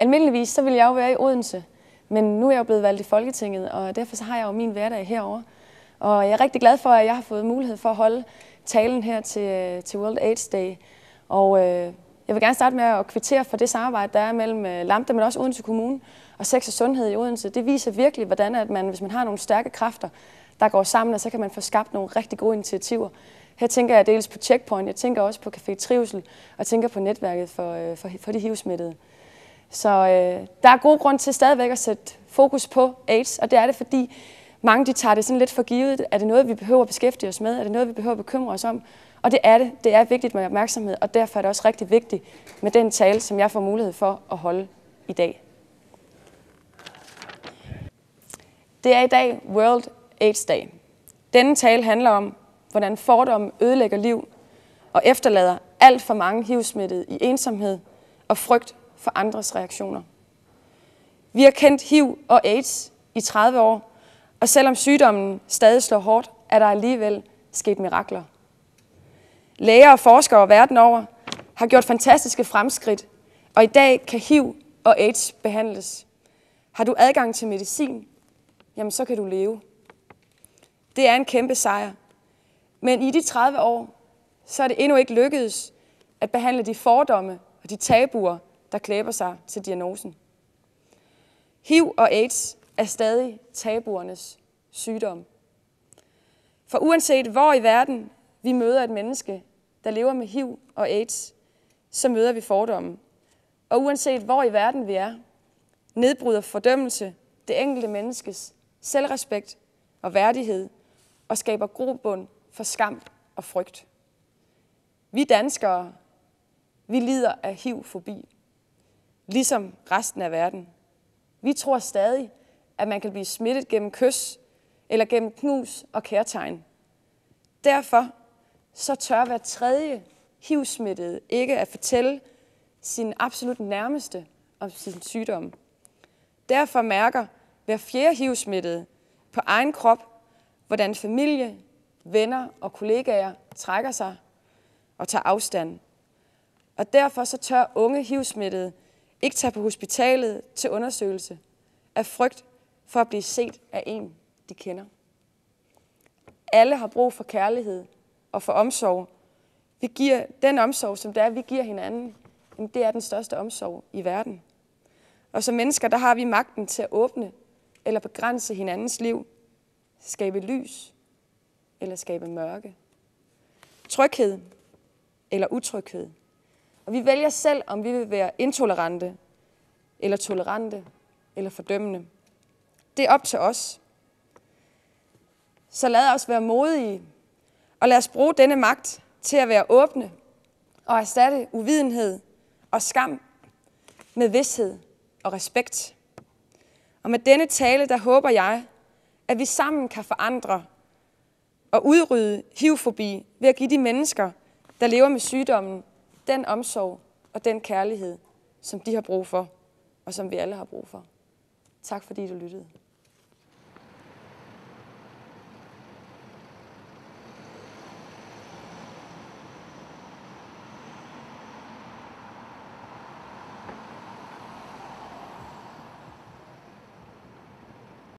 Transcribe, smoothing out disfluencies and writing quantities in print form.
Almindeligvis så ville jeg jo være i Odense, men nu er jeg jo blevet valgt i Folketinget, og derfor så har jeg jo min hverdag herovre. Og jeg er rigtig glad for, at jeg har fået mulighed for at holde talen her til World AIDS Day. Og jeg vil gerne starte med at kvittere for det samarbejde, der er mellem Lambda, men også Odense Kommune og Sex og Sundhed i Odense. Det viser virkelig, hvordan at man, hvis man har nogle stærke kræfter, der går sammen, og så kan man få skabt nogle rigtig gode initiativer. Her tænker jeg dels på Checkpoint, jeg tænker også på Café Trivsel, og jeg tænker på netværket for de HIV-smittede. Så der er god grund til stadigvæk at sætte fokus på AIDS, og det er det, fordi mange de tager det sådan lidt for givet. Er det noget, vi behøver at beskæftige os med? Er det noget, vi behøver at bekymre os om? Og det er det. Det er vigtigt med opmærksomhed, og derfor er det også rigtig vigtigt med den tale, som jeg får mulighed for at holde i dag. Det er i dag World AIDS Day. Denne tale handler om, hvordan fordomme ødelægger liv og efterlader alt for mange HIV-smittede i ensomhed og frygt for andres reaktioner. Vi har kendt HIV og AIDS i 30 år, og selvom sygdommen stadig slår hårdt, er der alligevel sket mirakler. Læger og forskere verden over har gjort fantastiske fremskridt, og i dag kan HIV og AIDS behandles. Har du adgang til medicin, jamen så kan du leve. Det er en kæmpe sejr. Men i de 30 år, så er det endnu ikke lykkedes at behandle de fordomme og de tabuer, der klæber sig til diagnosen. HIV og AIDS er stadig tabuernes sygdom. For uanset hvor i verden vi møder et menneske, der lever med HIV og AIDS, så møder vi fordomme. Og uanset hvor i verden vi er, nedbryder fordømmelse det enkelte menneskes selvrespekt og værdighed og skaber grobund for skam og frygt. Vi danskere, vi lider af HIV-fobi, ligesom resten af verden. Vi tror stadig, at man kan blive smittet gennem kys eller gennem knus og kærtegn. Derfor så tør hver tredje HIV-smittede ikke at fortælle sin absolut nærmeste om sin sygdom. Derfor mærker hver fjerde HIV-smittede på egen krop, hvordan familie, venner og kollegaer trækker sig og tager afstand. Og derfor så tør unge HIV-smittede ikke tage på hospitalet til undersøgelse af frygt for at blive set af en, de kender. Alle har brug for kærlighed og for omsorg. Vi giver den omsorg, som det er, vi giver hinanden, det er den største omsorg i verden. Og som mennesker, der har vi magten til at åbne eller begrænse hinandens liv, skabe lys eller skabe mørke, tryghed eller utryghed. Og vi vælger selv, om vi vil være intolerante eller tolerante eller fordømmende. Det er op til os. Så lad os være modige, og lad os bruge denne magt til at være åbne og erstatte uvidenhed og skam med vished og respekt. Og med denne tale, der håber jeg, at vi sammen kan forandre og udrydde HIV-fobi ved at give de mennesker, der lever med sygdommen, den omsorg og den kærlighed, som de har brug for, og som vi alle har brug for. Tak fordi du lyttede.